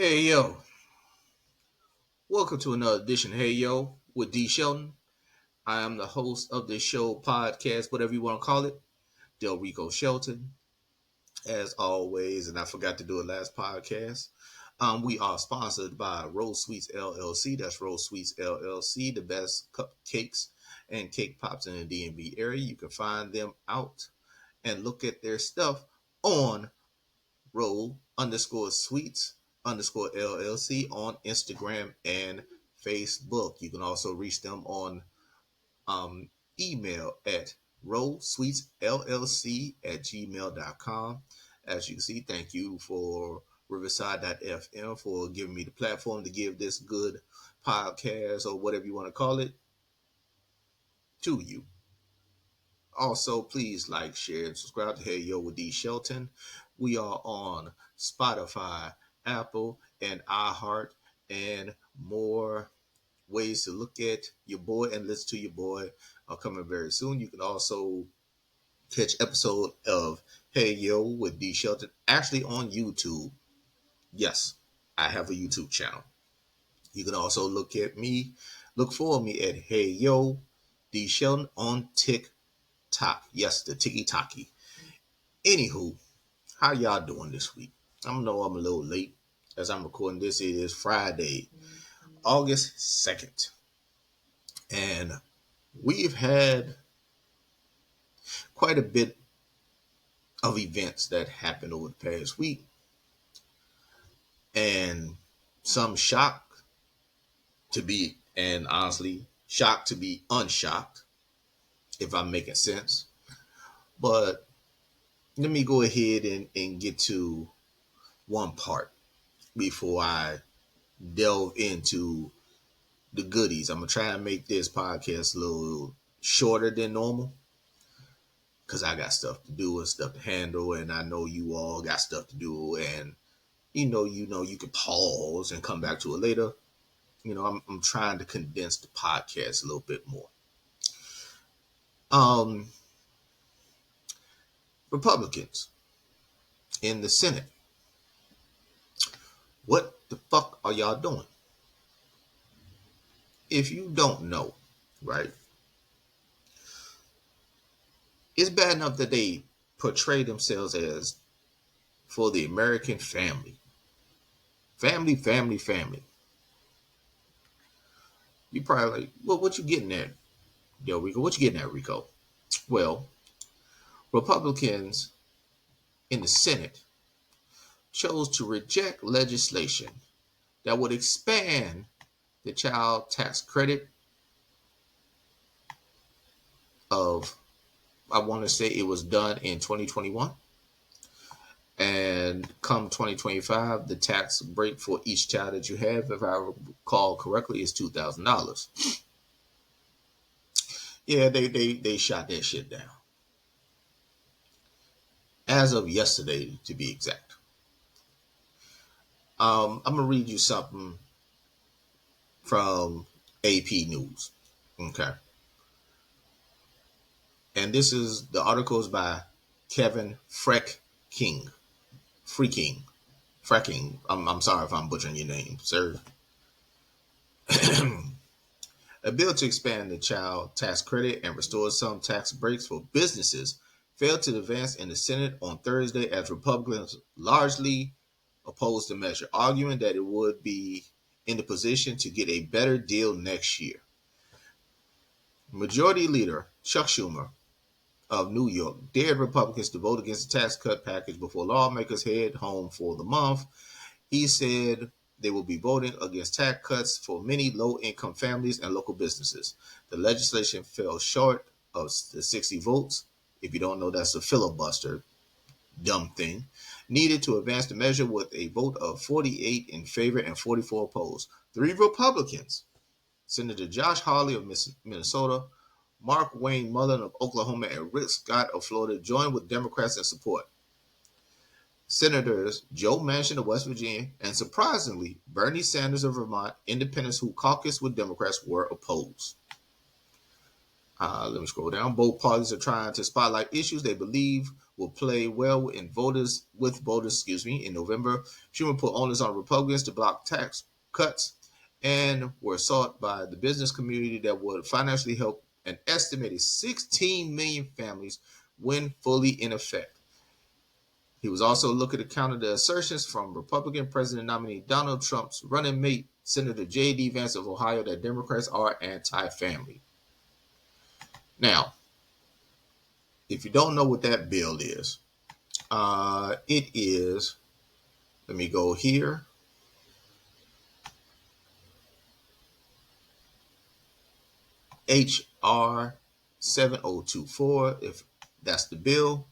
Hey yo, welcome to another edition of Hey Yo with D Shelton. I am the host of this show, podcast, whatever you want to call it, Del Rico Shelton, as always, and I forgot to do it last podcast. We are sponsored by Rose Sweets LLC. That's Rose Sweets LLC, the best cupcakes and cake pops in the DMV area. You can find them out and look at their stuff on roll underscore sweets underscore LLC on Instagram and Facebook. You can also reach them on um, email at rollsweetsllc at gmail.com. As you can see, thank you for Riverside.fm for giving me the platform to give this good podcast or whatever you want to call it to you. Also, please like, share, and subscribe to Hey Yo with D Shelton. We are on Spotify, Apple, and iHeart, and more ways to look at your boy and listen to your boy are coming very soon. You can also catch episode of Hey Yo with D Shelton actually on YouTube. Yes, I have a YouTube channel. You can also look for me at Hey Yo D Shelton on TikTok. Yes, the Tiki Taki. Anywho, how y'all doing this week? I know I'm a little late as I'm recording this. It is Friday, August 2nd. And we've had quite a bit of events that happened over the past week. And some shocked to be, and honestly, shocked to be unshocked, if I'm making sense. But let me go ahead and get to one part before I delve into the goodies. I'm gonna try and make this podcast a little shorter than normal because I got stuff to do and stuff to handle, and I know you all got stuff to do, and you can pause and come back to it later. I'm trying to condense the podcast a little bit more. Um, Republicans in the Senate, what the fuck are y'all doing? If you don't know, right, it's bad enough that they portray themselves as for the American family. Family, family, family. You probably like, well, what you getting at, Del Rico? What you getting at, Rico? Well, Republicans in the Senate chose to reject legislation that would expand the child tax credit of, I want to say it was done in 2021. And come 2025, the tax break for each child that you have, if I recall correctly, is $2,000. Yeah, they shot that shit down. As of yesterday, to be exact. I'm gonna read you something from AP News. Okay. And this is the article is by Kevin Freking. Freaking. Fracking. I'm sorry if I'm butchering your name, sir. A bill to expand the child tax credit and restore some tax breaks for businesses failed to advance in the Senate on Thursday as Republicans largely opposed the measure, arguing that it would be in the position to get a better deal next year. Majority Leader Chuck Schumer of New York dared Republicans to vote against the tax cut package before lawmakers head home for the month. He said they will be voting against tax cuts for many low-income families and local businesses. The legislation fell short of the 60 votes. If you don't know, that's a filibuster, dumb thing, needed to advance the measure with a vote of 48 in favor and 44 opposed. Three Republicans, Senator Josh Hawley of Minnesota, Mark Wayne Mullen of Oklahoma, and Rick Scott of Florida, joined with Democrats in support. Senators Joe Manchin of West Virginia and, surprisingly, Bernie Sanders of Vermont, independents who caucus with Democrats, were opposed. Let me scroll down. Both parties are trying to spotlight issues they believe will play well in voters, in November. Schumer put onus on Republicans to block tax cuts and were sought by the business community that would financially help an estimated 16 million families when fully in effect. He was also looking to counter the assertions from Republican President nominee Donald Trump's running mate, Senator J.D. Vance of Ohio, that Democrats are anti-family. Now, if you don't know what that bill is, it is, let me go here. HR 7024, if that's the bill.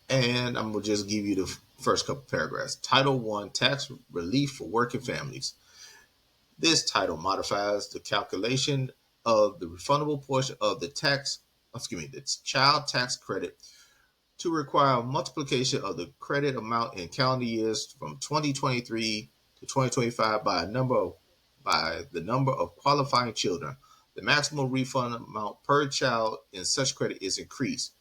And I'm going to just give you the first couple paragraphs. Title I, Tax Relief for Working Families. This title modifies the calculation of the refundable portion of the child tax credit to require multiplication of the credit amount in calendar years from 2023 to 2025 by the number of qualifying children. The maximum refund amount per child in such credit is increased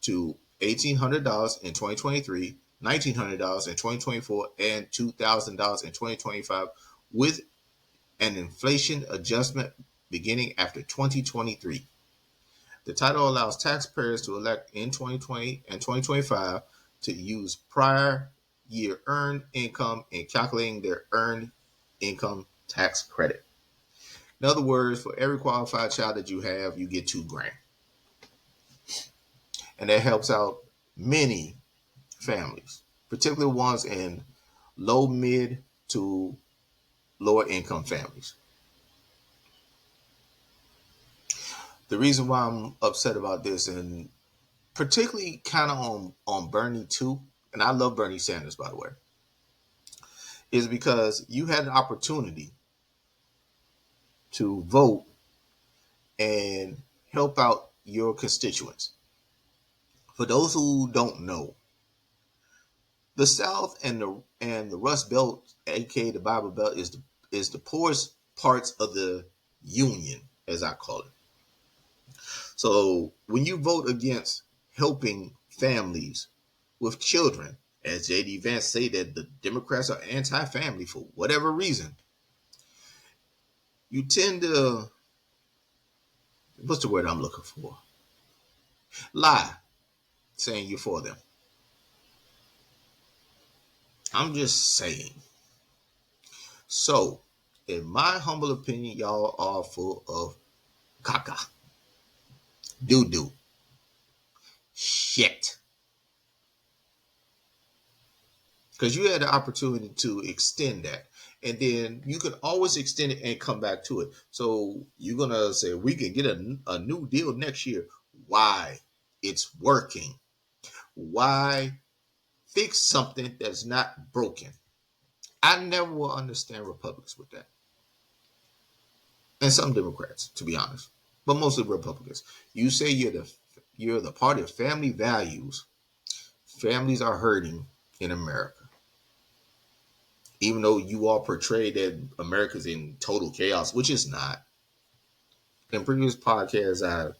to $1,800 in 2023, $1,900 in 2024, and $2,000 in 2025, with an inflation adjustment beginning after 2023. The title allows taxpayers to elect in 2020 and 2025 to use prior year earned income in calculating their earned income tax credit. In other words, for every qualified child that you have, you get $2,000. And that helps out many families, particularly ones in low, mid to lower income families. The reason why I'm upset about this, and particularly kind of on Bernie too, and I love Bernie Sanders, by the way, is because you had an opportunity to vote and help out your constituents. For those who don't know, the South and the Rust Belt, aka the Bible Belt, is the poorest parts of the Union, as I call it. So when you vote against helping families with children, as J.D. Vance say that the Democrats are anti-family for whatever reason, you tend to, what's the word I'm looking for? Lie, saying you're for them. I'm just saying. So, in my humble opinion, y'all are full of caca, doo-doo, shit. Because you had the opportunity to extend that. And then you can always extend it and come back to it. So you're going to say, we can get a new deal next year. Why? It's working. Why fix something that's not broken? I never will understand Republicans with that. And some Democrats, to be honest. But mostly Republicans. You say you're the party of family values. Families are hurting in America. Even though you all portray that America's in total chaos, which is not. In previous podcasts, I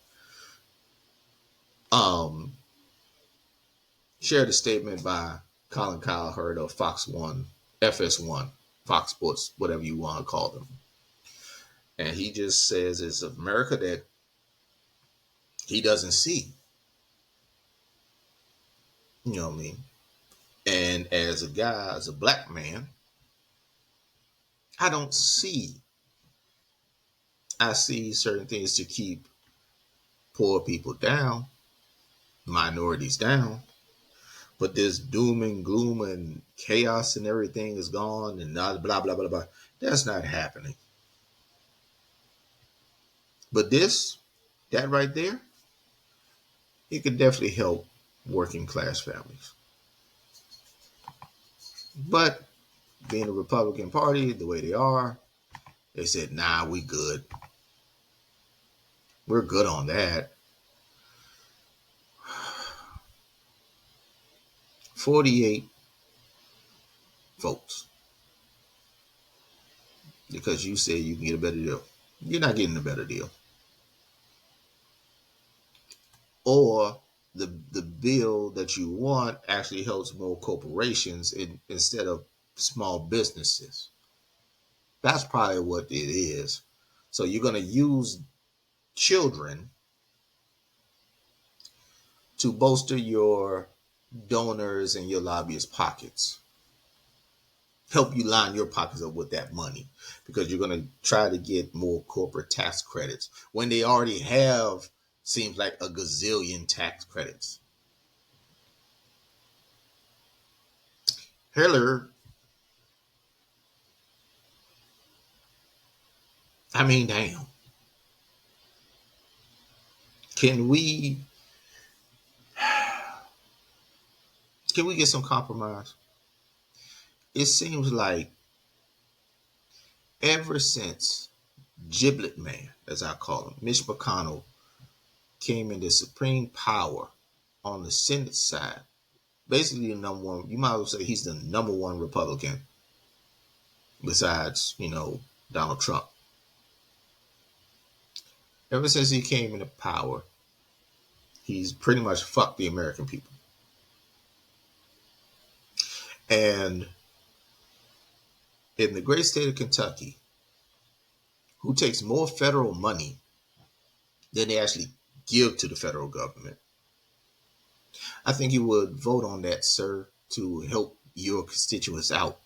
shared a statement by Colin Cowherd of Fox One, FS1, Fox Sports, whatever you want to call them. And he just says it's America that he doesn't see. You know what I mean? And as a guy, as a black man, I don't see. I see certain things to keep poor people down, minorities down. But this doom and gloom and chaos and everything is gone and blah, blah, blah, blah, blah. That's not happening. But that right there, it could definitely help working class families. But being the Republican Party, the way they are, they said, nah, we good. We're good on that. 48 votes. Because you say you can get a better deal. You're not getting a better deal. Or the bill that you want actually helps more corporations instead of small businesses. That's probably what it is. So you're going to use children to bolster your donors and your lobbyist pockets. Help you line your pockets up with that money because you're going to try to get more corporate tax credits when they already have, seems like, a gazillion tax credits. Hiller, I mean, damn. Can we get some compromise? It seems like ever since Giblet Man, as I call him, Mitch McConnell, came into supreme power on the Senate side, basically the number one, you might as well say he's the number one Republican besides, Donald Trump. Ever since he came into power, he's pretty much fucked the American people. And in the great state of Kentucky, who takes more federal money than they actually give to the federal government, I think you would vote on that, sir, to help your constituents out.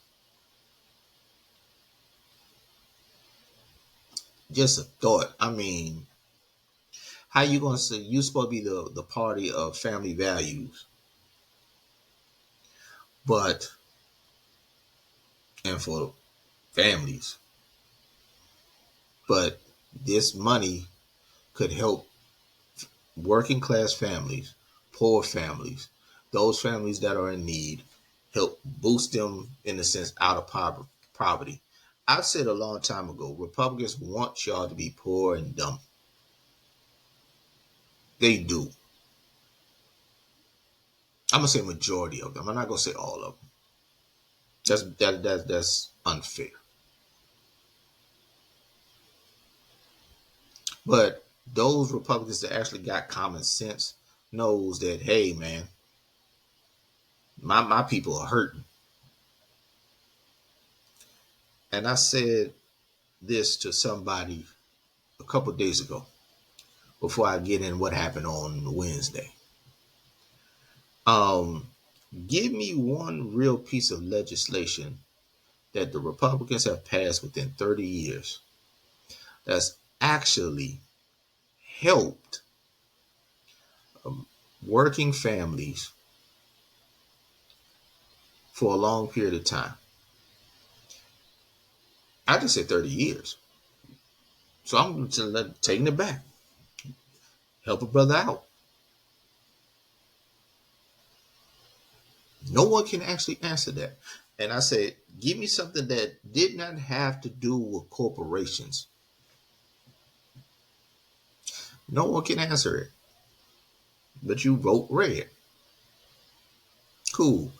Just a thought. I mean, how you gonna say you supposed to be the party of family values, but and for families, but this money could help working class families, poor families, those families that are in need, help boost them in a sense out of poverty. I said a long time ago, Republicans want y'all to be poor and dumb. They do. I'm gonna say majority of them. I'm not gonna say all of them. That's unfair. But those Republicans that actually got common sense knows that, hey man, my people are hurting. And I said this to somebody a couple of days ago before I get in what happened on Wednesday. Um, Give me one real piece of legislation that the Republicans have passed within 30 years that's actually helped um, working families for a long period of time. I just said 30 years. So I'm taking it back. Help a brother out. No one can actually answer that. And I said, give me something that did not have to do with corporations. No one can answer it. But you vote red. Cool.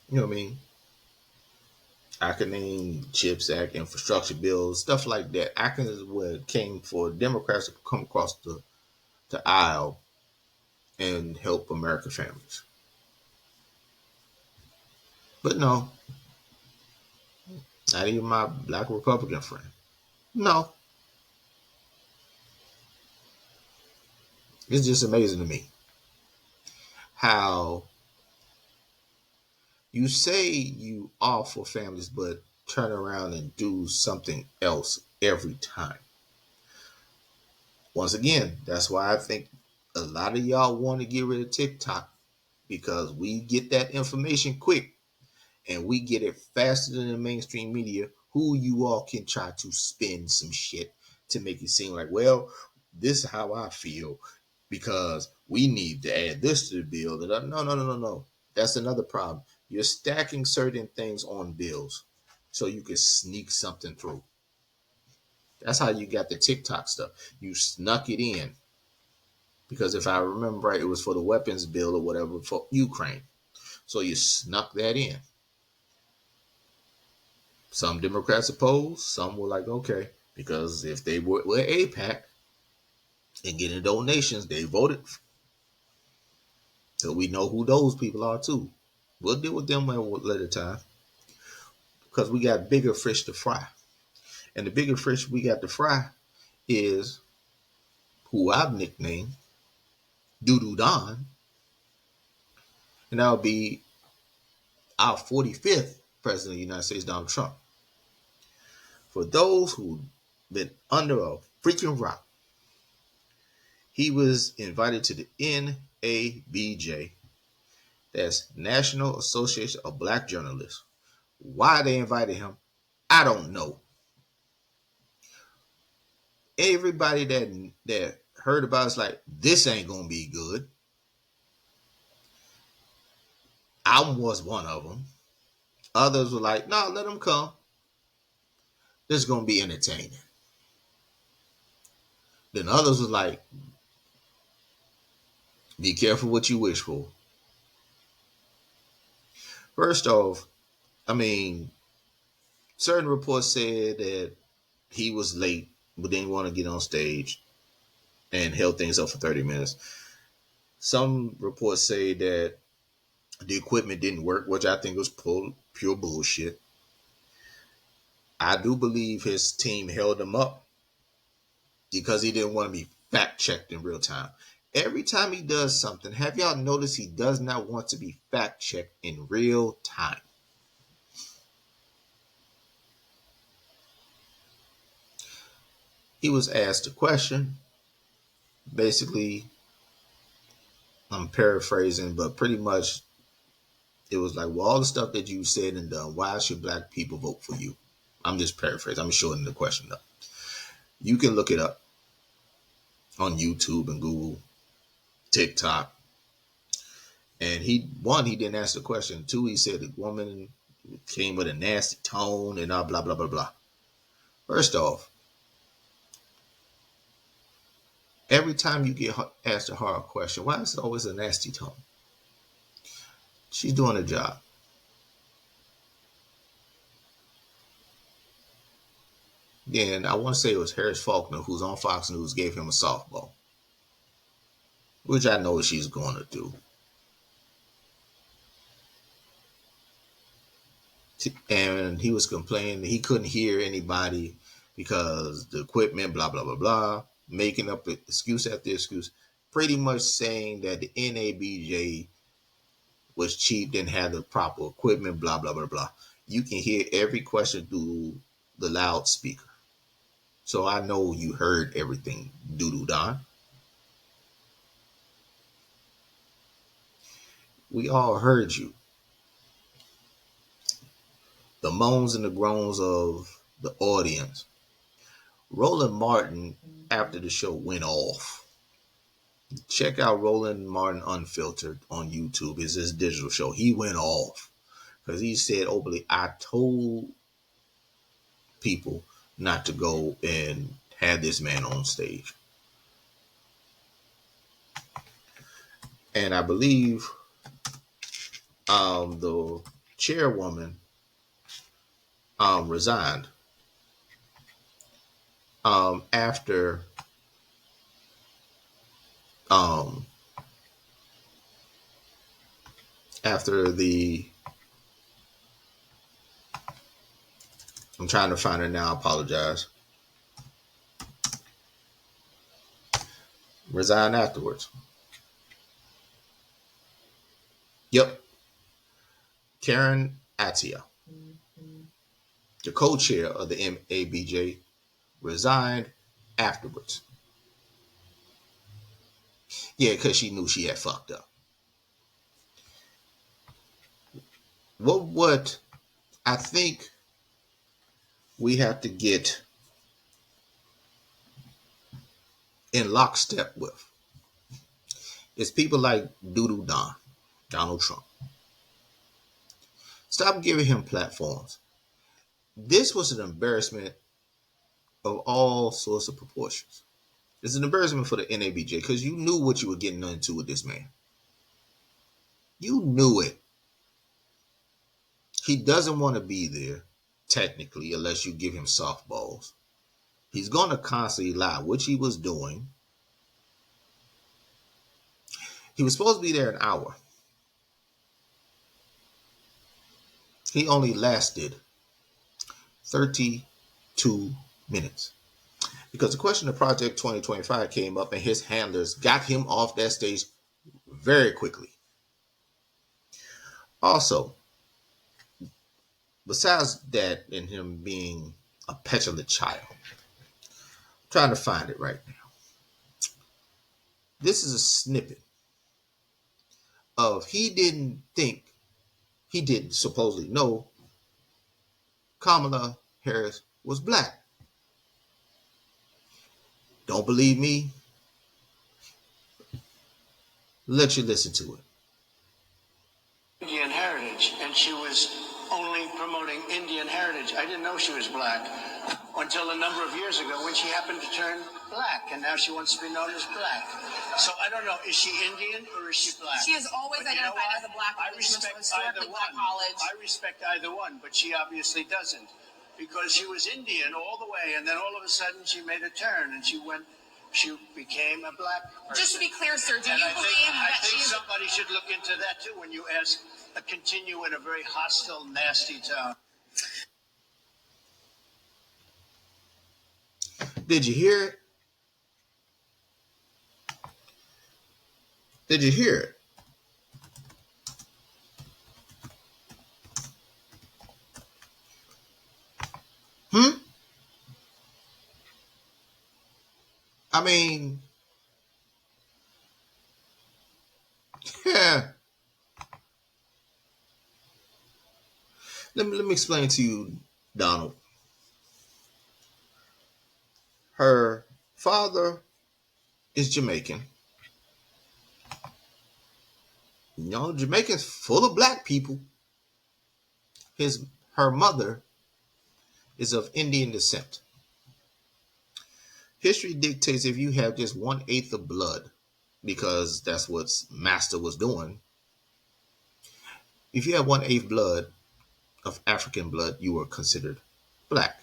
You know what I mean? I can name CHIPS Act, infrastructure bills, stuff like that. I can is what came for Democrats to come across the aisle and help American families. But no, not even my black Republican friend. No, it's just amazing to me how you say you are for families, but turn around and do something else every time. Once again, that's why I think a lot of y'all want to get rid of TikTok because we get that information quick and we get it faster than the mainstream media, who you all can try to spin some shit to make it seem like, well, this is how I feel because we need to add this to the bill. No, no, no, no, no. That's another problem. You're stacking certain things on bills so you can sneak something through. That's how you got the TikTok stuff. You snuck it in because if I remember right, it was for the weapons bill or whatever for Ukraine. So you snuck that in. Some Democrats opposed, some were like, okay, because if they were AIPAC and getting donations, they voted. So we know who those people are too. We'll deal with them at a later time because we got bigger fish to fry. And the bigger fish we got to fry is who I've nicknamed Doodoo Don, and that'll be our 45th president of the United States, Donald Trump. For those who've been under a freaking rock, he was invited to the NABJ, that's National Association of Black Journalists. Why they invited him, I don't know. Everybody that heard about it's like, this ain't gonna be good. I was one of them. Others were like, no, let him come. This is gonna be entertaining. Then others was like, be careful what you wish for. First off, I mean, certain reports said that he was late, but didn't want to get on stage and held things up for 30 minutes. Some reports say that the equipment didn't work, which I think was pure bullshit. I do believe his team held him up because he didn't want to be fact checked in real time. Every time he does something, have y'all noticed he does not want to be fact checked in real time? He was asked a question. Basically, I'm paraphrasing, but pretty much it was like, well, all the stuff that you said and done, why should black people vote for you? I'm just paraphrasing. I'm shortening the question up. You can look it up on YouTube and Google, TikTok. And he didn't answer the question. Two, he said the woman came with a nasty tone and blah, blah, blah, blah. First off, every time you get asked a hard question, why is it always a nasty tone? She's doing her job. And I want to say it was Harris Faulkner, who's on Fox News, gave him a softball, which I know she's going to do. And he was complaining he couldn't hear anybody because the equipment, blah, blah, blah, blah, making up excuse after excuse, pretty much saying that the NABJ was cheap, didn't have the proper equipment, blah, blah, blah, blah. You can hear every question through the loudspeaker. So I know you heard everything, Doodoo Don. We all heard you. The moans and the groans of the audience. Roland Martin, after the show, went off. Check out Roland Martin Unfiltered on YouTube. It's his digital show. He went off because he said openly, I told people not to go and have this man on stage. And I believe the chairwoman resigned after the I'm trying to find her now. I apologize. Resigned afterwards. Yep. Karen Attiah, the co-chair of the NABJ, resigned afterwards. Yeah, because she knew she had fucked up. What I think we have to get in lockstep with is people like Doodoo Don, Donald Trump. Stop giving him platforms. This was an embarrassment of all sorts of proportions. It's an embarrassment for the NABJ because you knew what you were getting into with this man. You knew it. He doesn't want to be there, technically, unless you give him softballs. He's going to constantly lie, which he was doing. He was supposed to be there an hour. He only lasted 32 minutes. Because the question of Project 2025 came up and his handlers got him off that stage very quickly. Also, besides that and him being a petulant child, I'm trying to find it right now. This is a snippet of he didn't supposedly know Kamala Harris was black. Don't believe me? Let you listen to it. Indian heritage, and she was only promoting Indian heritage. I didn't know she was black until a number of years ago when she happened to turn black, and now she wants to be known as black. So I don't know, is she Indian or is she black? She has always identified as a black woman. I respect either one. I respect either one, but she obviously doesn't, because she was Indian all the way, and then all of a sudden she made a turn and she became a black person. Just to be clear, sir, do you believe I that think somebody should look into that too when you continue in a very hostile, nasty tone. Did you hear it? Did you hear it? I mean, yeah. Let me explain to you, Donald. Her father is Jamaican. You know, Jamaica's full of black people. Her mother is of Indian descent. History dictates if you have just 1/8 of blood, because that's what Master was doing. If you have 1/8 blood of African blood, you are considered black.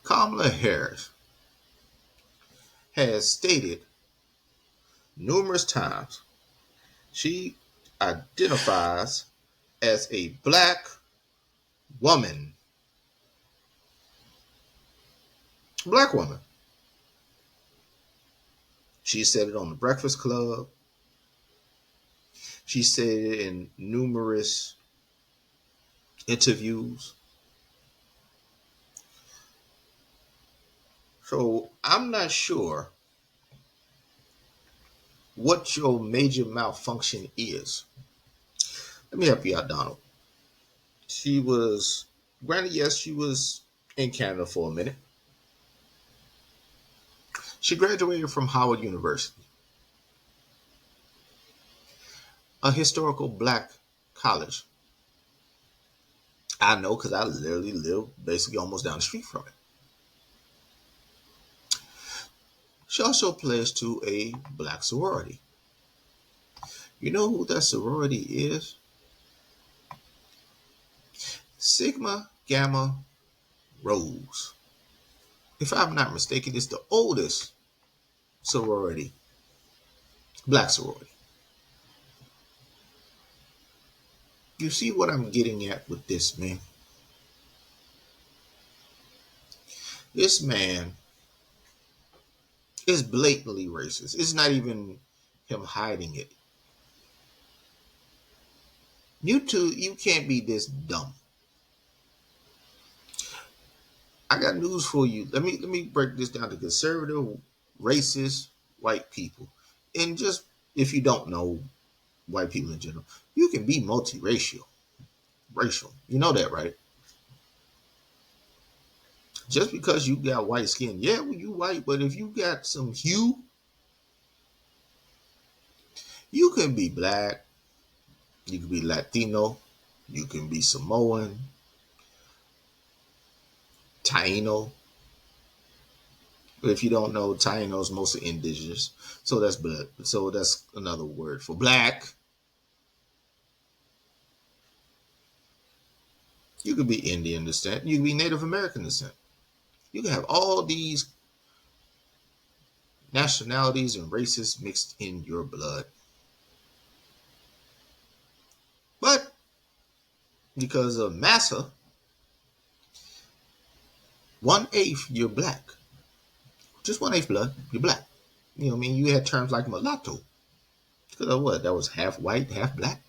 Kamala Harris has stated numerous times she identifies as a black woman. Black woman. She said it on the Breakfast Club. She said it in numerous interviews. So I'm not sure what your major malfunction is. Let me help you out, Donald. She was, granted, yes, she was in Canada for a minute. She graduated from Howard University, a historical black college. I know because I literally live basically almost down the street from it. She also pledged to a black sorority. You know who that sorority is? Sigma Gamma Rose. If I'm not mistaken, it's the oldest sorority, black sorority. You see what I'm getting at with this, man? This man is blatantly racist. It's not even him hiding it. You two, you can't be this dumb. I got news for you. Let me break this down to conservative, racist, white people. And just if you don't know white people in general, you can be multiracial. Racial. You know that, right? Just because you got white skin, yeah, well, you white, but if you got some hue, you can be black, you can be Latino, you can be Samoan, Taino. But if you don't know, Taino is mostly indigenous, so that's blood. So that's another word for black. You could be Indian descent. You could be Native American descent. You can have all these nationalities and races mixed in your blood. But because of massa, 1/8 you're black. Just 1/8 blood, you're black. You know what I mean? You had terms like mulatto. Because of what? That was half white, half black.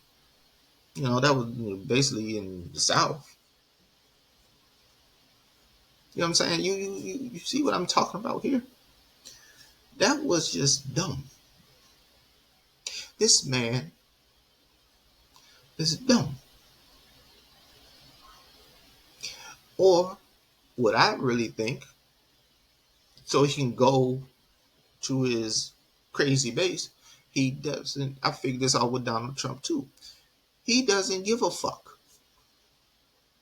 You know, that was basically in the South. You know what I'm saying? You see what I'm talking about here? That was just dumb. This man is dumb. Or what I really think, so he can go to his crazy base, he doesn't. I figured this out with Donald Trump too. He doesn't give a fuck.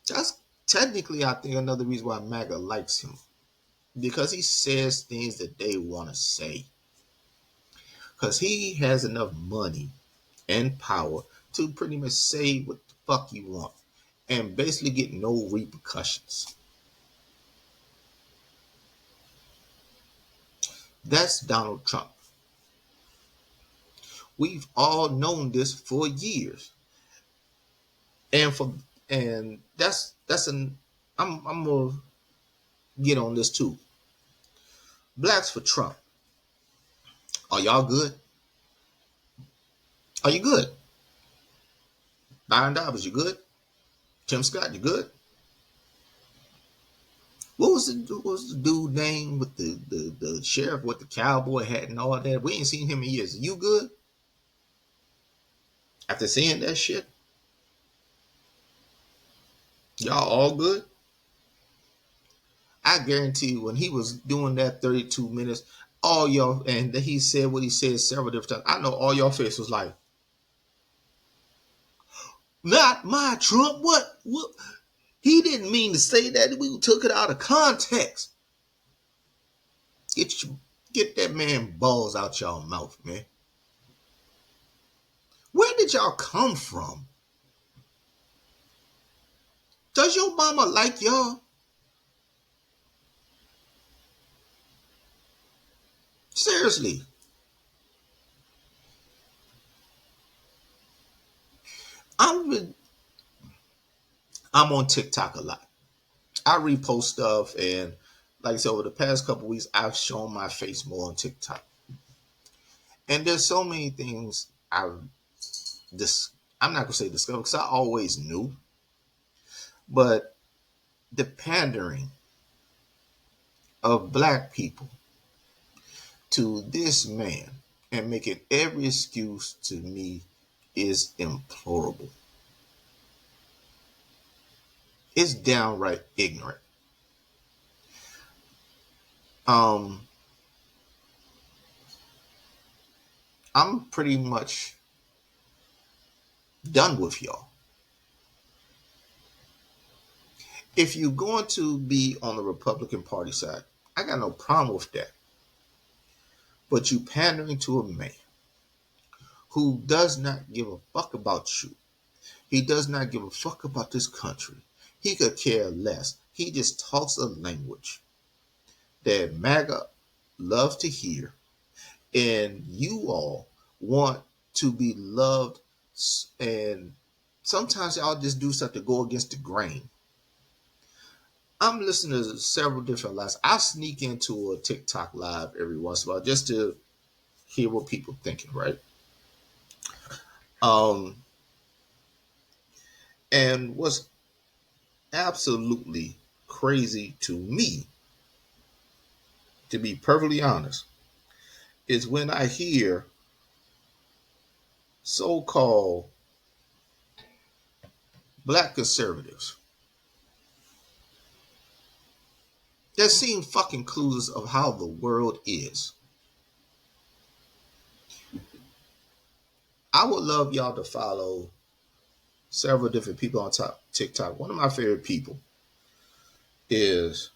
That's technically, I think, another reason why MAGA likes him. Because he says things that they want to say. Because he has enough money and power to pretty much say what the fuck you want and basically get no repercussions. That's Donald Trump. We've all known this for years. And that's an I'm gonna get on this too. Blacks for Trump. Are y'all good? Are you good? Byron Dobbs, you good? Tim Scott, you good? What was the dude name with the sheriff with the cowboy hat and all that? We ain't seen him in years. You good? After seeing that shit? Y'all all good? I guarantee you when he was doing that 32 minutes, all y'all, and he said what he said several different times, I know all y'all face was like, not my Trump. What? He didn't mean to say that. We took it out of context. Get that man balls out y'all mouth, man. Where did y'all come from? Does your mama like y'all? Seriously. I'm on TikTok a lot. I repost stuff, and like I said, over the past couple weeks, I've shown my face more on TikTok. And there's so many things I'm not gonna say discovered because I always knew, but the pandering of black people to this man and making every excuse to me is implorable. It's downright ignorant. I'm pretty much done with y'all. If you're going to be on the Republican Party side, I got no problem with that. But you pandering to a man who does not give a fuck about you. He does not give a fuck about this country. He could care less. He just talks a language that MAGA love to hear. And you all want to be loved. And sometimes y'all just do stuff to go against the grain. I'm listening to several different lives. I sneak into a TikTok live every once in a while just to hear what people thinking, right? And what's absolutely crazy to me, to be perfectly honest, is when I hear so-called black conservatives that seem fucking clueless of how the world is. I would love y'all to follow several different people on TikTok. One of my favorite people is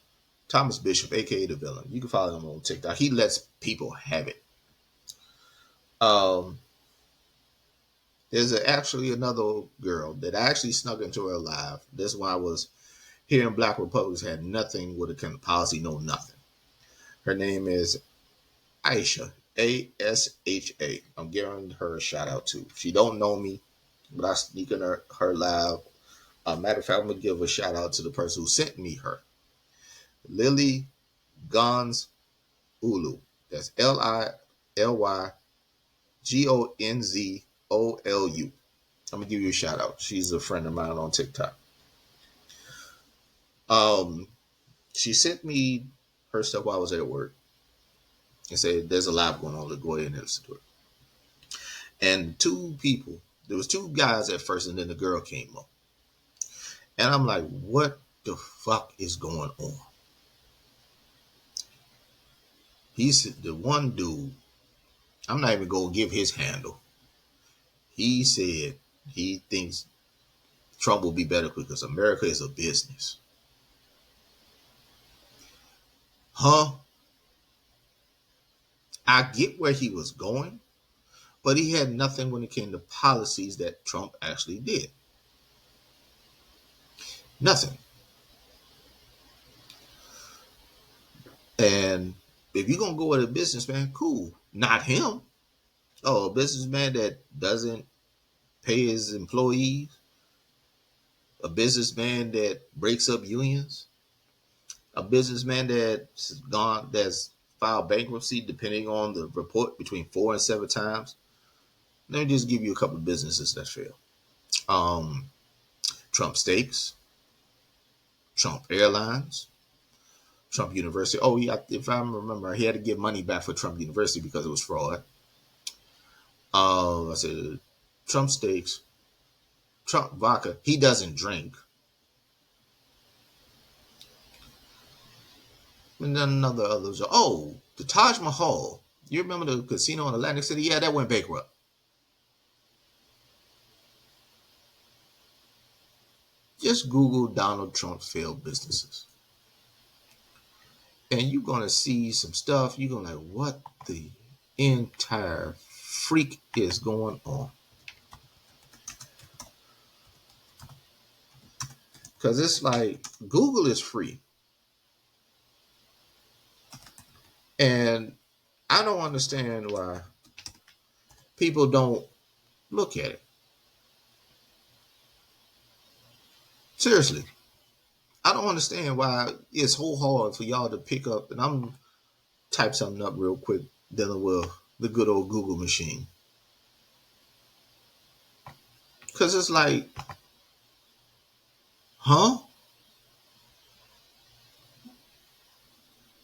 Thomas Bishop, aka The Villain. You can follow him on TikTok. He lets people have it. There's actually another girl that I actually snuck into her live. This one I was hearing Black Republicans had nothing with a kind of policy, no nothing. Her name is Aisha, ASHA. I'm giving her a shout out too. She don't know me, but I sneak in her live. Matter of fact, I'm gonna give a shout out to the person who sent me her. Lily Gonz Ulu. That's LILYGONZOLU. I'm gonna give you a shout out. She's a friend of mine on TikTok. Um, she sent me her stuff while I was at work and said there's a live going on. Go ahead and listen to it. And there was two guys at first, and then the girl came up. And I'm like, what the fuck is going on? He said, the one dude, I'm not even going to give his handle. He said he thinks Trump will be better because America is a business. Huh? I get where he was going, but he had nothing when it came to policies that Trump actually did. Nothing. And if you're going to go with a businessman, cool. Not him. Oh, a businessman that doesn't pay his employees, a businessman that breaks up unions, a businessman that's filed bankruptcy, depending on the report, between 4 and 7 times. Let me just give you a couple of businesses that failed. Trump Steaks, Trump Airlines, Trump University. Oh, yeah, if I remember, he had to give money back for Trump University because it was fraud. I said Trump Steaks, Trump Vodka. He doesn't drink. And then another others. Oh, the Taj Mahal. You remember the casino in Atlantic City? Yeah, that went bankrupt. Just Google Donald Trump failed businesses. And you're going to see some stuff. You're going to like, what the entire freak is going on? Because it's like, Google is free. And I don't understand why people don't look at it. Seriously. I don't understand why it's so hard for y'all to pick up, and I'm type something up real quick dealing with the good old Google machine. Because it's like, huh?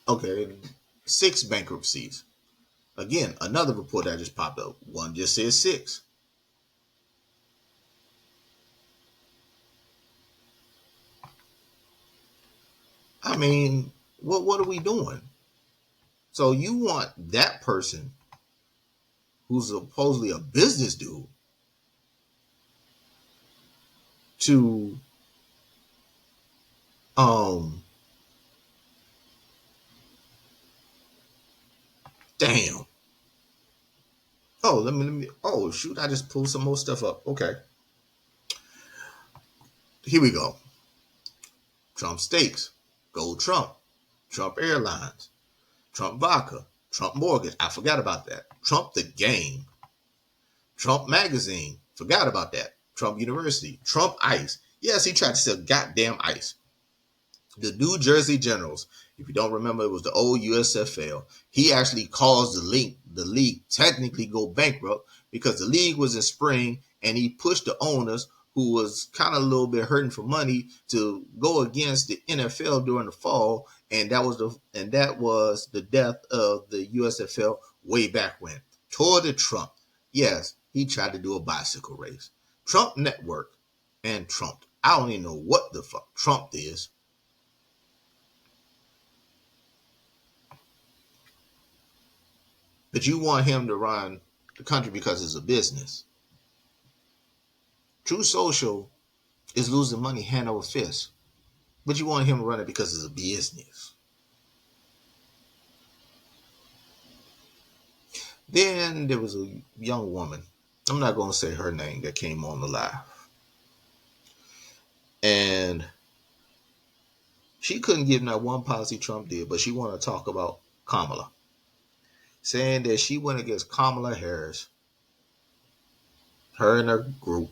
Okay, 6 bankruptcies. Again, another report that just popped up. One just says 6. I mean, what are we doing? So you want that person who's supposedly a business dude to damn. Oh, let me oh shoot, I just pulled some more stuff up. Okay. Here we go. Trump Steaks, Gold Trump, Trump Airlines, Trump Vodka, Trump Mortgage. I forgot about that. Trump the Game, Trump Magazine. Forgot about that. Trump University, Trump Ice. Yes, he tried to sell goddamn ice. The New Jersey Generals. If you don't remember, it was the old USFL. He actually caused the league technically go bankrupt because the league was in spring and he pushed the owners who was kind of a little bit hurting for money to go against the NFL during the fall, and that was the death of the USFL way back when. Toward the Trump. Yes, he tried to do a bicycle race. Trump Network and Trump. I don't even know what the fuck Trump is. But you want him to run the country because it's a business. True Social is losing money hand over fist. But you want him to run it because it's a business. Then there was a young woman. I'm not going to say her name that came on the live. And she couldn't give not one policy Trump did, but she wanted to talk about Kamala. saying that she went against Kamala Harris, her and her group,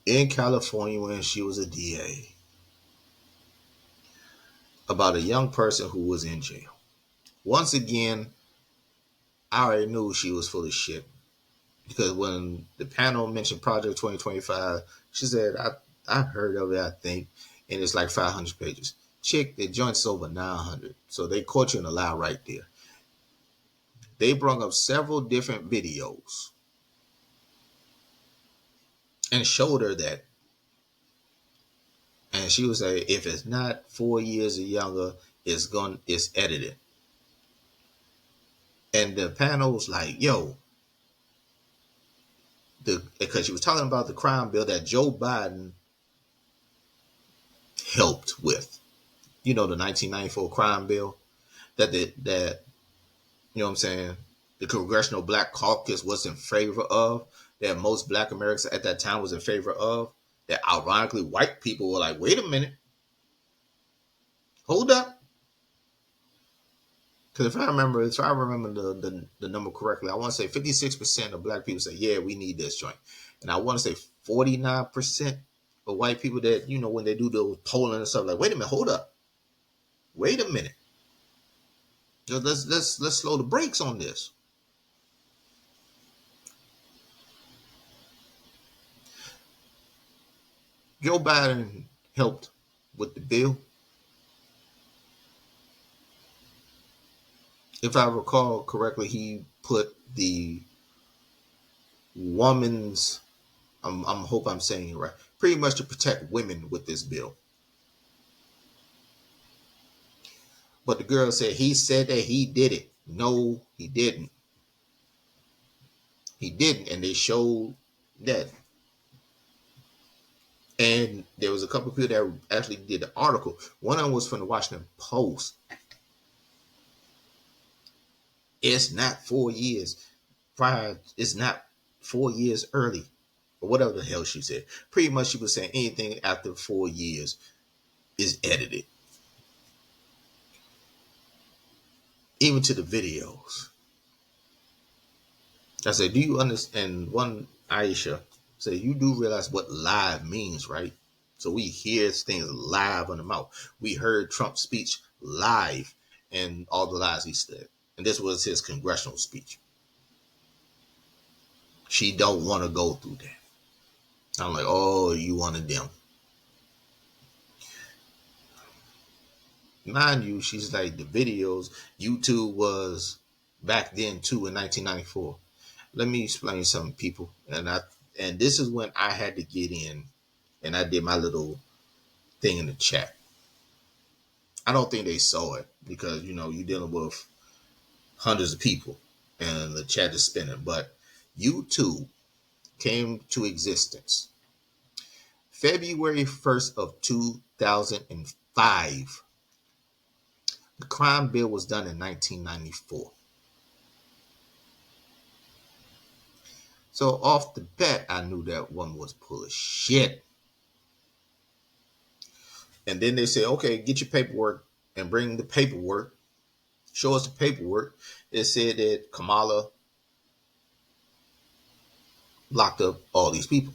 in California when she was a DA, about a young person who was in jail. Once again, I already knew she was full of shit because when the panel mentioned Project 2025, she said, I heard of it, I think, and it's like 500 pages. Chick, the joint's over 900. So they caught you in a lie right there. They brought up several different videos and showed her that. And she would say, if it's not 4 years or younger, it's edited. And the panel was like, yo, because she was talking about the crime bill that Joe Biden helped with. You know, the 1994 crime bill that you know what I'm saying, the Congressional Black Caucus was in favor of, that most Black Americans at that time was in favor of, that ironically white people were like, wait a minute, hold up. Because if I remember the number correctly, I want to say 56% of Black people say, yeah, we need this joint. And I want to say 49% of white people that, you know, when they do those polling and stuff, like, wait a minute, hold up. Wait a minute. Let's slow the brakes on this. Joe Biden helped with the bill. If I recall correctly, he put the woman's, I hope I'm saying it right, pretty much to protect women with this bill. But the girl said he said that he did it. No, he didn't. He didn't, and they showed that. And there was a couple of people that actually did the article. One of them was from the Washington Post. It's not 4 years prior. It's not 4 years early, or whatever the hell she said. Pretty much she was saying anything after 4 years is edited. Even to the videos. I said, do you understand? One Aisha said, you do realize what live means, right? So we hear things live on the mouth. We heard Trump's speech live and all the lies he said. And this was his congressional speech. She don't want to go through that. I'm like, oh, you wanted them. Mind you, she's like, the videos, YouTube was back then too in 1994. Let me explain something, people. And this is when I had to get in and I did my little thing in the chat. I don't think they saw it because, you know, you're dealing with hundreds of people and the chat is spinning. But YouTube came to existence February 1st of 2005. The crime bill was done in 1994. So off the bat, I knew that woman was full of shit. And then they said, okay, get your paperwork and bring the paperwork. Show us the paperwork. It said that Kamala locked up all these people.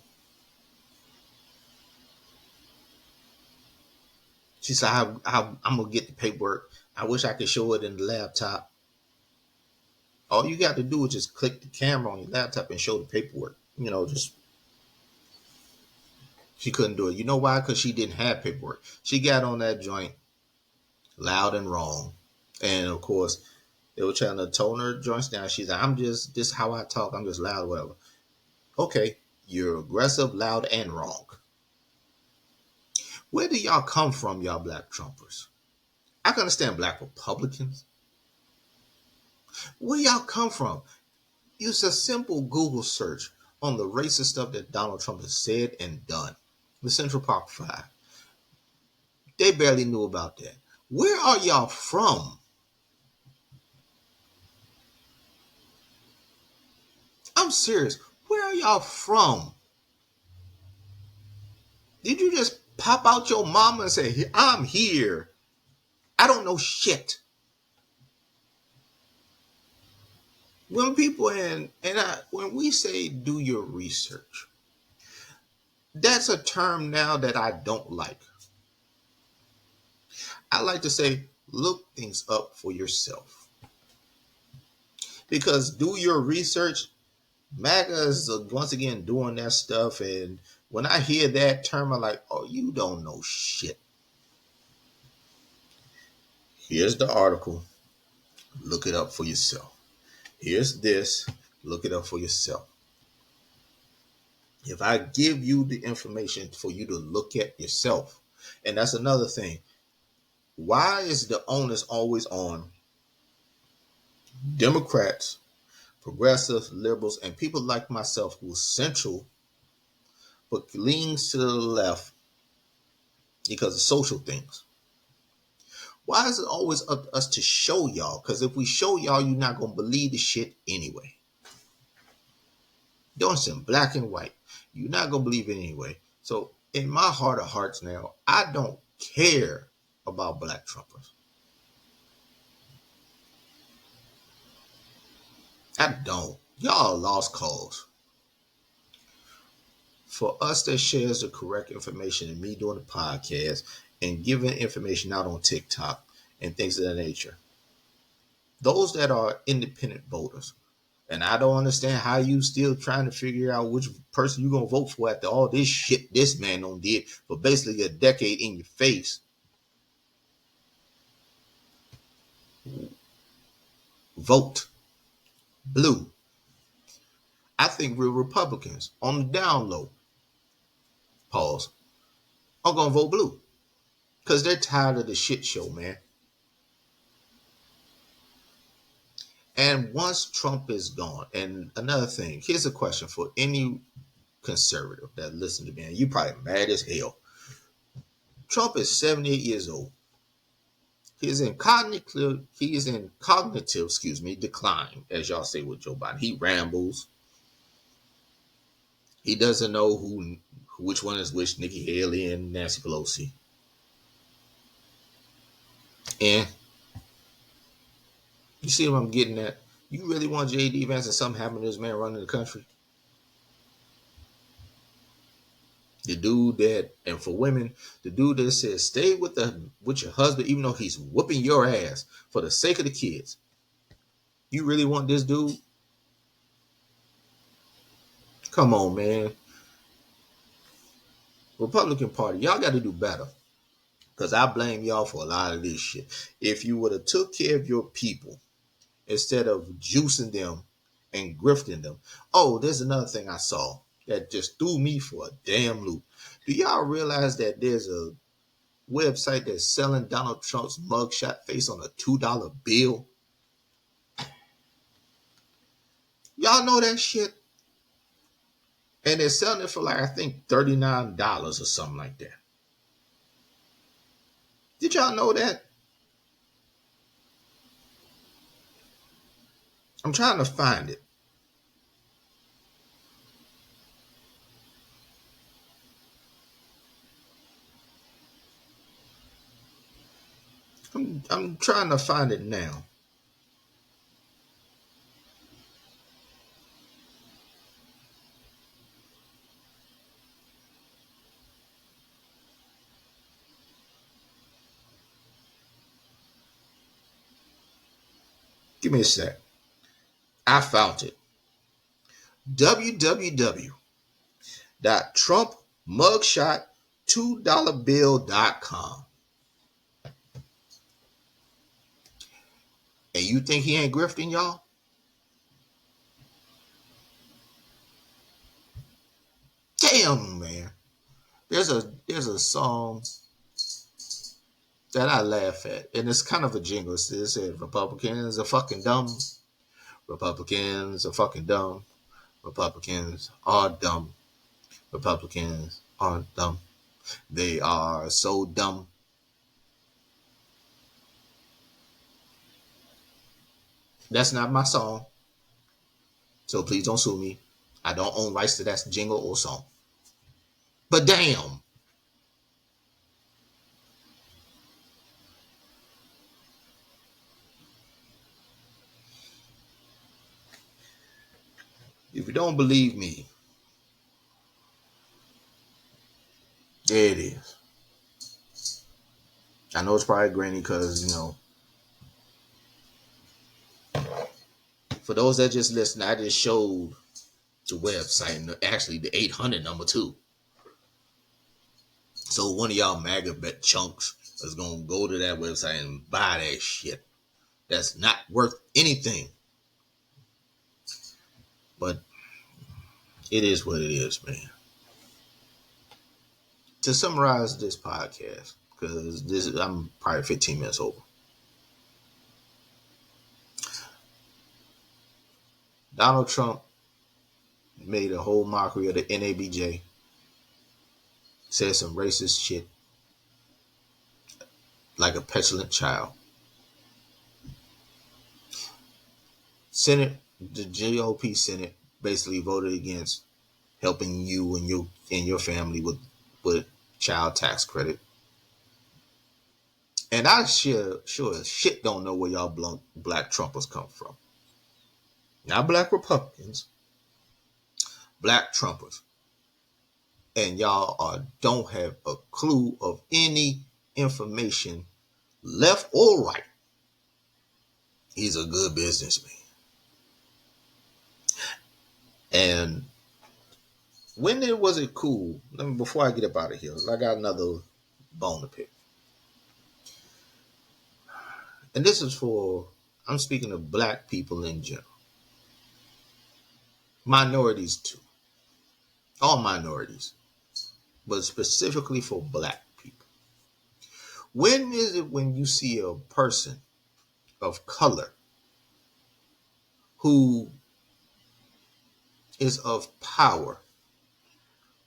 She said, I'm going to get the paperwork. I wish I could show it in the laptop. All you got to do is just click the camera on your laptop and show the paperwork. You know, just. She couldn't do it. You know why? Because she didn't have paperwork. She got on that joint loud and wrong. And of course, they were trying to tone her joints down. She's like, this is how I talk. I'm just loud, whatever. Okay, you're aggressive, loud, and wrong. Where do y'all come from, y'all Black Trumpers? I can understand Black Republicans. Where y'all come from? Use a simple Google search on the racist stuff that Donald Trump has said and done. The Central Park Five. They barely knew about that. Where are y'all from? I'm serious. Where are y'all from? Did you just pop out your mama and say, I'm here? I don't know shit. When people when we say do your research, that's a term now that I don't like. I like to say look things up for yourself. Because do your research, MAGA is once again doing that stuff, and when I hear that term, I'm like, oh, you don't know shit. Here's the article. Look it up for yourself. Here's this. Look it up for yourself. If I give you the information for you to look at yourself, and that's another thing. Why is the onus always on Democrats, progressives, liberals, and people like myself who's central but leans to the left because of social things? Why is it always up to us to show y'all? Because if we show y'all, you're not going to believe the shit anyway. Don't send black and white. You're not going to believe it anyway. So in my heart of hearts now, I don't care about black Trumpers. I don't. Y'all lost cause. For us that shares the correct information and me doing the podcast and giving information out on TikTok and things of that nature. Those that are independent voters, and I don't understand how you still trying to figure out which person you're going to vote for after all this shit this man done did for basically a decade in your face. Vote blue. I think real Republicans on the down low, pause, are going to vote blue because they're tired of the shit show, man. And once Trump is gone, and another thing, here's a question for any conservative that listen to me, and you probably mad as hell. Trump is 78 years old. He is in cognitive, decline, as y'all say with Joe Biden. He rambles. He doesn't know which one is which, Nikki Haley and Nancy Pelosi. And you see what I'm getting at? You really want J.D. Vance and something happen to this man running the country? The dude that, and for women, the dude that says stay with your husband even though he's whooping your ass for the sake of the kids. You really want this dude? Come on, man. Republican Party, y'all got to do better. Because I blame y'all for a lot of this shit. If you would have took care of your people instead of juicing them and grifting them. Oh, there's another thing I saw that just threw me for a damn loop. Do y'all realize that there's a website that's selling Donald Trump's mugshot face on a $2 bill? Y'all know that shit? And they're selling it for like, I think $39 or something like that. Did y'all know that? I'm trying to find it. I'm trying to find it now. Give me a sec. I found it. www.trumpmugshot2dollarbill.com. And you think he ain't grifting, y'all? Damn, man. There's a song that I laugh at, and it's kind of a jingle. It says Republicans are fucking dumb. Republicans are fucking dumb. Republicans are dumb. Republicans are dumb. They are so dumb. That's not my song. So please don't sue me. I don't own rights to that jingle or song. But damn. If you don't believe me, there it is. I know it's probably grainy because, for those that just listen, I just showed the website and actually the 800 number too. So one of y'all MAGA bet chunks is going to go to that website and buy that shit. That's not worth anything. But it is what it is, man. To summarize this podcast, because I'm probably 15 minutes over. Donald Trump made a whole mockery of the NABJ, said some racist shit like a petulant child. The GOP Senate basically voted against helping you and your family with child tax credit. And I sure as shit don't know where y'all black Trumpers come from. Not black Republicans, black Trumpers. And y'all don't have a clue of any information, left or right. He's a good businessman. And when was it cool? Before I get up out of here, I got another bone to pick. And this is I'm speaking of black people in general. Minorities too. All minorities. But specifically for black people. When is it when you see a person of color who is of power,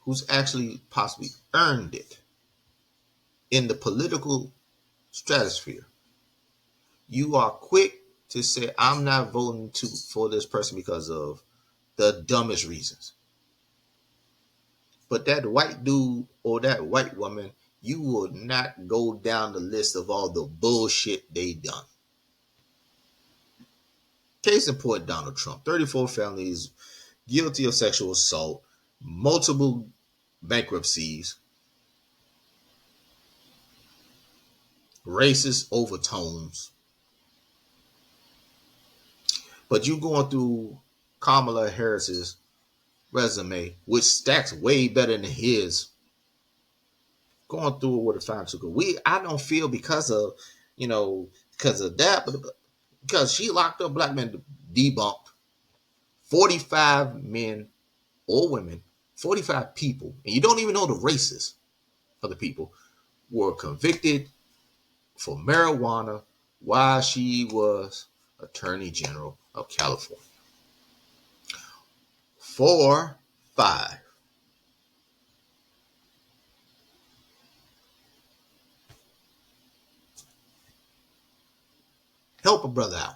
who's actually possibly earned it in the political stratosphere, you are quick to say, I'm not voting for this person because of the dumbest reasons. But that white dude or that white woman, you will not go down the list of all the bullshit they done. Case in point, Donald Trump, 34 felonies, guilty of sexual assault, multiple bankruptcies, racist overtones. But you going through Kamala Harris's resume, which stacks way better than his, going through it with a fine tooth. I don't feel because of that, but because she locked up black men, debunked 45 men or women, 45 people, and you don't even know the races of the people, were convicted for marijuana while she was Attorney General of California. 4, 5. Help a brother out.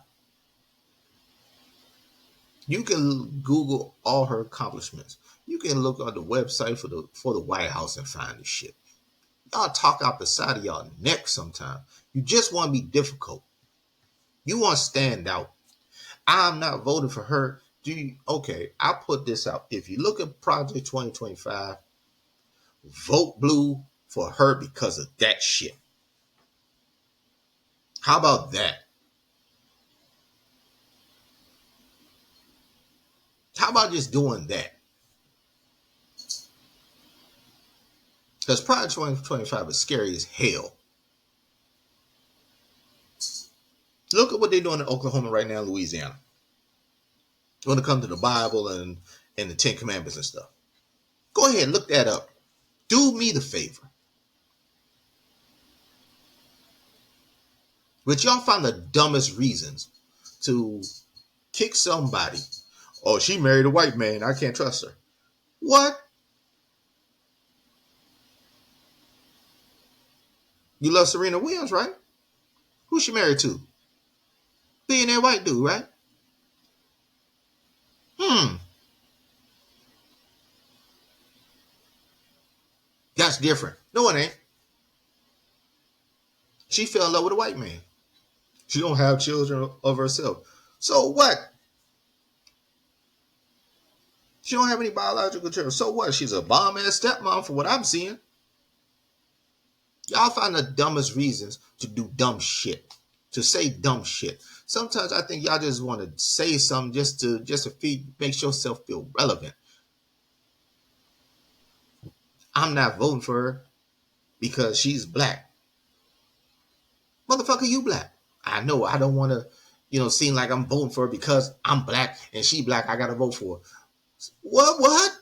You can Google all her accomplishments. You can look on the website for the White House and find this shit. Y'all talk out the side of y'all neck sometimes. You just want to be difficult. You want to stand out. I'm not voting for her. Okay, I'll put this out. If you look at Project 2025, vote blue for her because of that shit. How about that? How about just doing that? Because Project 2025 is scary as hell. Look at what they're doing in Oklahoma right now, Louisiana. When it comes to the Bible and the Ten Commandments and stuff. Go ahead, look that up. Do me the favor. But y'all find the dumbest reasons to kick somebody. Oh, she married a white man. I can't trust her. What? You love Serena Williams, right? Who's she married to? Billionaire white dude, right? That's different. No, it ain't. She fell in love with a white man. She don't have children of herself. So what? She don't have any biological children. So what? She's a bomb ass stepmom for what I'm seeing. Y'all find the dumbest reasons to do dumb shit, to say dumb shit. Sometimes I think y'all just want to say something just to make yourself feel relevant. I'm not voting for her because she's black. Motherfucker, you black. I know I don't want to, seem like I'm voting for her because I'm black and she black. I got to vote for her. What?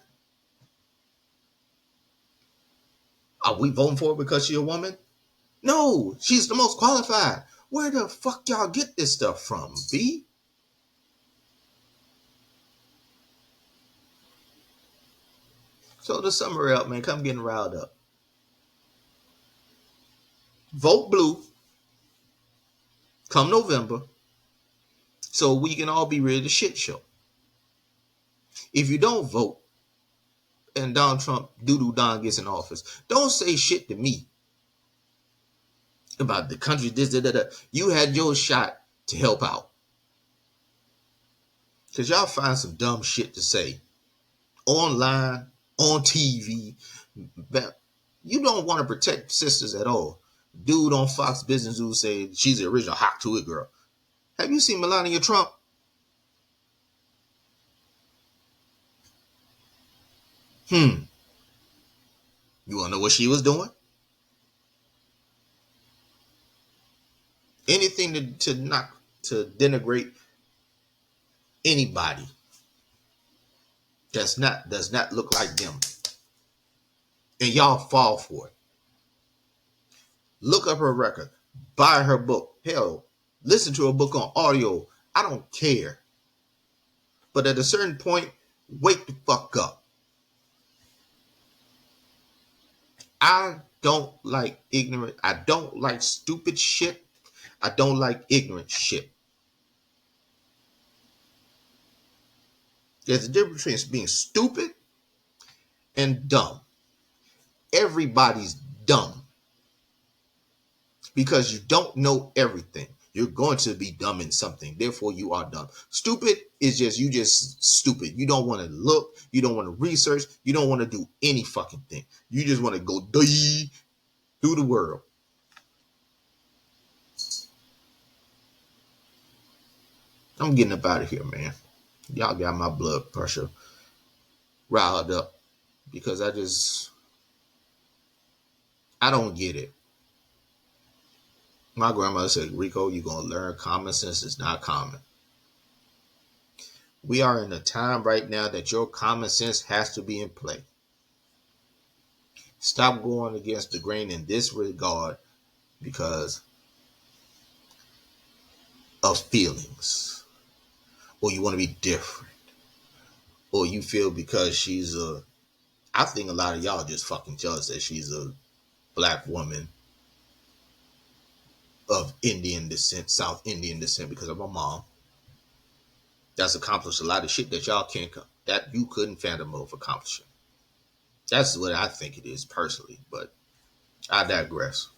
Are we voting for her because she's a woman? No, she's the most qualified. Where the fuck y'all get this stuff from, B? So to sum her up, man, come getting riled up. Vote blue come November so we can all be ready to shit show. If you don't vote and Donald Trump doo-doo Don gets in office, don't say shit to me about the country, this, that. You had your shot to help out. Because y'all find some dumb shit to say online, on TV. You don't want to protect sisters at all. Dude on Fox Business who say she's the original Hawk to it girl. Have you seen Melania Trump? You want to know what she was doing? Anything to denigrate anybody does not look like them. And y'all fall for it. Look up her record. Buy her book. Hell, listen to her book on audio. I don't care. But at a certain point, wake the fuck up. I don't like ignorant. I don't like stupid shit. I don't like ignorant shit. There's a difference between being stupid and dumb. Everybody's dumb because you don't know everything. You're going to be dumb in something. Therefore, you are dumb. Stupid is you just stupid. You don't want to look. You don't want to research. You don't want to do any fucking thing. You just want to go through the world. I'm getting up out of here, man. Y'all got my blood pressure riled up because I don't get it. My grandmother said, Rico, you're going to learn common sense is not common. We are in a time right now that your common sense has to be in play. Stop going against the grain in this regard because of feelings. Or you want to be different. Or you feel because I think a lot of y'all just fucking jealous that she's a black woman of Indian descent, South Indian descent because of my mom. That's accomplished a lot of shit that y'all that you couldn't fathom of accomplishing. That's what I think it is personally, but I digress.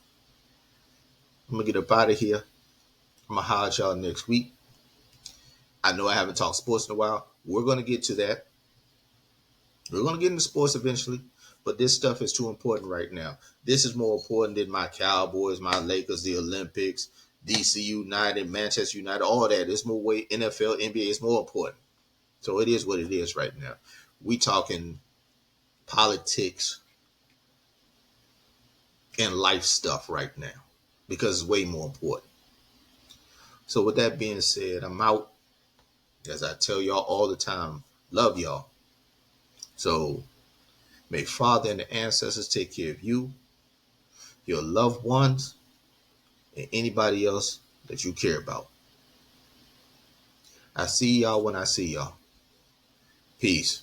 I'm gonna get up out of here. I'm gonna holler at y'all next week. I know I haven't talked sports in a while. We're gonna get to that. We're gonna get into sports eventually, but this stuff is too important right now. This is more important than my Cowboys, my Lakers, the Olympics, DC United, Manchester United, all that. It's more way NFL, NBA is more important. So it is what it is right now. We talking politics and life stuff right now because it's way more important. So with that being said, I'm out. As I tell y'all all the time, love y'all. So may Father and the ancestors take care of you, your loved ones, and anybody else that you care about. I see y'all when I see y'all. Peace.